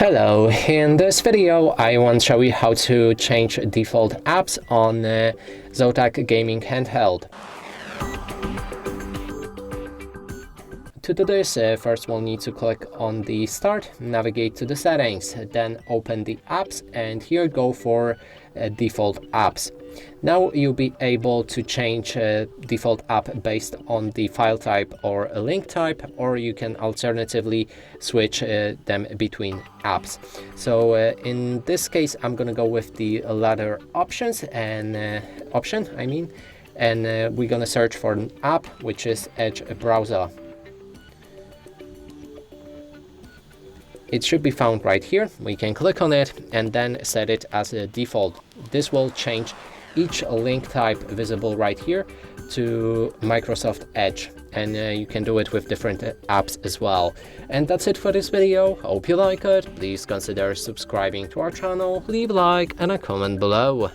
Hello, in this video I want to show you how to change default apps on Zotac Gaming Handheld. To do this, first we'll need to click on the Start, navigate to the Settings, then open the Apps, and here go for Default Apps. Now you'll be able to change default app based on the file type or a link type, or you can alternatively switch them between apps. So in this case, I'm gonna go with the latter options and we're gonna search for an app which is Edge browser. It should be found right here. We can click on it and then set it as a default. This will change each link type visible right here to Microsoft Edge, and you can do it with different apps as well. And that's it for this video. Hope you like it. Please consider subscribing to our channel, leave a like and a comment below.